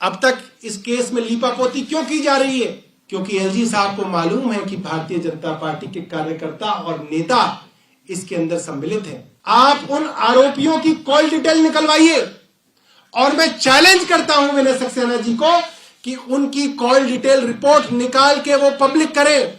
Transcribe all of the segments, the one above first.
अब तक इस केस में लीपापोती क्यों की जा रही है? क्योंकि एलजी साहब को मालूम है कि भारतीय जनता पार्टी के कार्यकर्ता और नेता इसके अंदर सम्मिलित हैं। आप उन आरोपियों की कॉल डिटेल निकलवाइए और मैं चैलेंज करता हूं विनय सक्सेना जी को कि उनकी कॉल डिटेल रिपोर्ट निकाल के वो पब्लिक करें,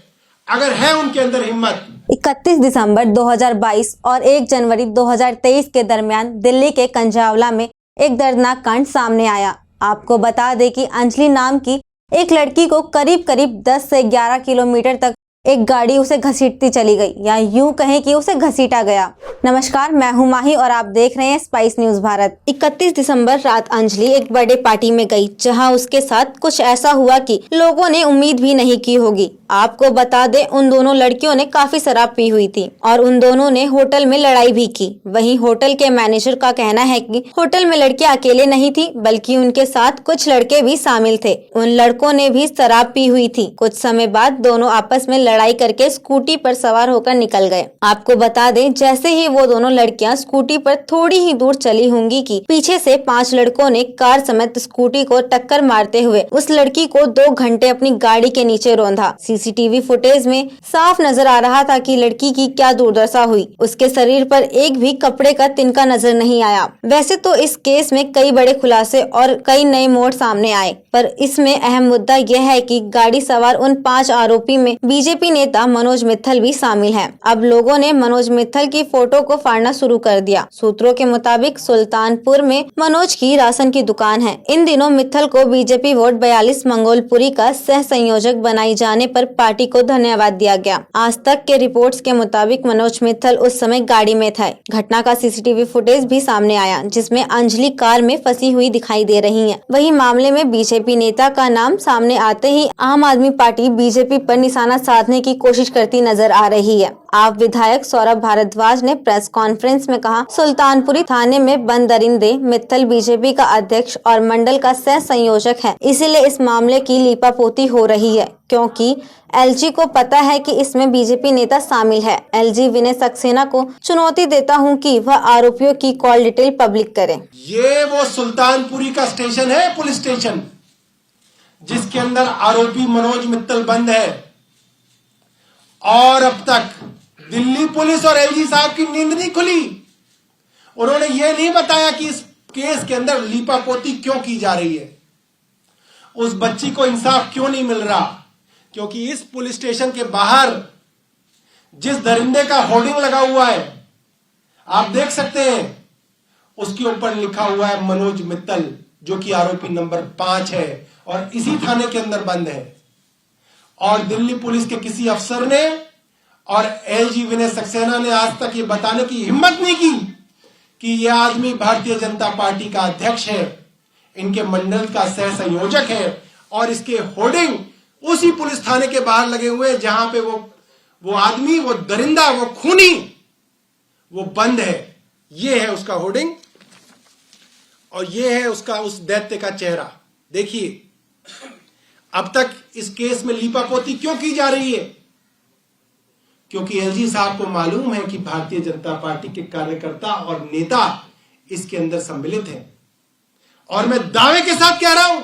अगर है उनके अंदर हिम्मत। 31 दिसंबर 2022 और 1 जनवरी 2023 के दरमियान दिल्ली के कंजावला में एक दर्दनाक कांड सामने आया। आपको बता दें कि अंजलि नाम की एक लड़की को करीब 10 से 11 किलोमीटर तक एक गाड़ी उसे घसीटती चली गई, या यूं कहें कि उसे घसीटा गया। नमस्कार, मैं हूं माही और आप देख रहे हैं स्पाइस न्यूज भारत। 31 दिसंबर रात अंजलि एक बर्थडे पार्टी में गई, जहां उसके साथ कुछ ऐसा हुआ कि लोगों ने उम्मीद भी नहीं की होगी। आपको बता दें, उन दोनों लड़कियों ने काफी शराब पी हुई थी और उन दोनों ने होटल में लड़ाई भी की। वहीं होटल के मैनेजर का कहना है कि होटल में लड़कियां अकेले नहीं थी, बल्कि उनके साथ कुछ लड़के भी शामिल थे। उन लड़कों ने भी शराब पी हुई थी। कुछ समय बाद दोनों आपस में लड़ाई करके स्कूटी पर सवार होकर निकल गए। आपको बता दें, जैसे ही वो दोनों लड़कियां स्कूटी पर थोड़ी ही दूर चली होंगी कि पीछे से 5 लड़कों ने कार समेत स्कूटी को टक्कर मारते हुए उस लड़की को 2 घंटे अपनी गाड़ी के नीचे रौंदा। सीसीटीवी फुटेज में साफ नजर आ रहा था कि लड़की की क्या दुर्दशा हुई। उसके शरीर पर एक भी कपड़े का तिनका नजर नहीं आया। वैसे तो इस केस में कई बड़े खुलासे और कई नए मोड़ सामने आए, पर इसमें अहम मुद्दा यह है कि गाड़ी सवार उन 5 आरोपी में बीजेपी नेता मनोज मित्तल भी शामिल है। अब लोगों ने मनोज मित्तल की फोटो को फाड़ना शुरू कर दिया। सूत्रों के मुताबिक सुल्तानपुर में मनोज की राशन की दुकान है। इन दिनों मित्तल को बीजेपी वोट 42 मंगोलपुरी का सह संयोजक बनाई जाने पर पार्टी को धन्यवाद दिया गया। आज तक के रिपोर्ट्स के मुताबिक मनोज मित्तल उस समय गाड़ी में था। घटना का सीसीटीवी फुटेज भी सामने आया, जिसमें अंजलि कार में फंसी हुई दिखाई दे रही है। वहीं मामले में बीजेपी नेता का नाम सामने आते ही आम आदमी पार्टी बीजेपी पर निशाना साधने की कोशिश करती नजर आ रही है। आप विधायक सौरभ भारद्वाज ने प्रेस कॉन्फ्रेंस में कहा, सुल्तानपुरी थाने में बंद दरिंदे मित्तल बीजेपी का अध्यक्ष और मंडल का सह संयोजक है, इसीलिए इस मामले की लीपापोती हो रही है, क्योंकि एलजी को पता है कि इसमें बीजेपी नेता शामिल है। एलजी विनय सक्सेना को चुनौती देता हूं कि वह आरोपियों की कॉल डिटेल पब्लिक करें। ये वो सुल्तानपुरी का स्टेशन है, पुलिस स्टेशन, जिसके अंदर आरोपी मनोज मित्तल बंद है। और अब तक दिल्ली पुलिस और एलजी साहब की नींद नहीं खुली। उन्होंने ये नहीं बताया कि इस केस के अंदर लीपापोती क्यों की जा रही है, उस बच्ची को इंसाफ क्यों नहीं मिल रहा। क्योंकि इस पुलिस स्टेशन के बाहर जिस दरिंदे का होर्डिंग लगा हुआ है, आप देख सकते हैं, उसके ऊपर लिखा हुआ है मनोज मित्तल, जो कि आरोपी नंबर 5 है और इसी थाने के अंदर बंद है। और दिल्ली पुलिस के किसी अफसर ने और एलजी विनय सक्सेना ने आज तक ये बताने की हिम्मत नहीं की कि यह आदमी भारतीय जनता पार्टी का अध्यक्ष है, इनके मंडल का सह संयोजक है, और इसके होर्डिंग उसी पुलिस थाने के बाहर लगे हुए हैं जहां पे वो आदमी, वो दरिंदा, वो खूनी, वो बंद है। ये है उसका होर्डिंग और ये है उसका उस दैत्य का चेहरा। देखिए, अब तक इस केस में लीपापोती क्यों की जा रही है? क्योंकि एलजी साहब को मालूम है कि भारतीय जनता पार्टी के कार्यकर्ता और नेता इसके अंदर सम्मिलित हैं। और मैं दावे के साथ कह रहा हूं,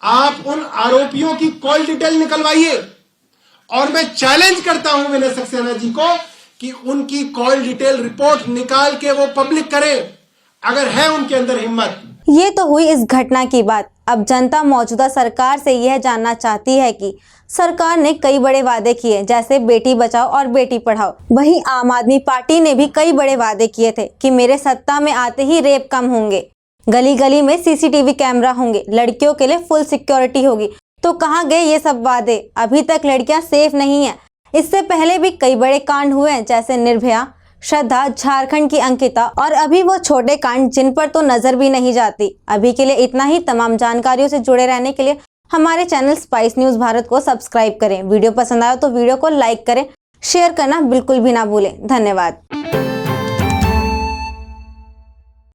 आप उन आरोपियों की कॉल डिटेल निकलवाइए और मैं चैलेंज करता हूं विनय सक्सेना जी को कि उनकी कॉल डिटेल रिपोर्ट निकाल के वो पब्लिक करें, अगर है उनके अंदर हिम्मत। ये तो हुई इस घटना की बात। अब जनता मौजूदा सरकार से यह जानना चाहती है कि सरकार ने कई बड़े वादे किए, जैसे बेटी बचाओ और बेटी पढ़ाओ। वहीं आम आदमी पार्टी ने भी कई बड़े वादे किए थे कि मेरे सत्ता में आते ही रेप कम होंगे, गली गली में सीसीटीवी कैमरा होंगे, लड़कियों के लिए फुल सिक्योरिटी होगी। तो कहाँ गए ये सब वादे? अभी तक लड़कियां सेफ नहीं है। इससे पहले भी कई बड़े कांड हुए हैं, जैसे निर्भया, श्रद्धा, झारखंड की अंकिता और अभी वो छोटे कांड जिन पर तो नजर भी नहीं जाती। अभी के लिए इतना ही। तमाम जानकारियों से जुड़े रहने के लिए हमारे चैनल स्पाइस न्यूज भारत को सब्सक्राइब करें। वीडियो पसंद आया तो वीडियो को लाइक करें, शेयर करना बिल्कुल भी ना भूलें। धन्यवाद।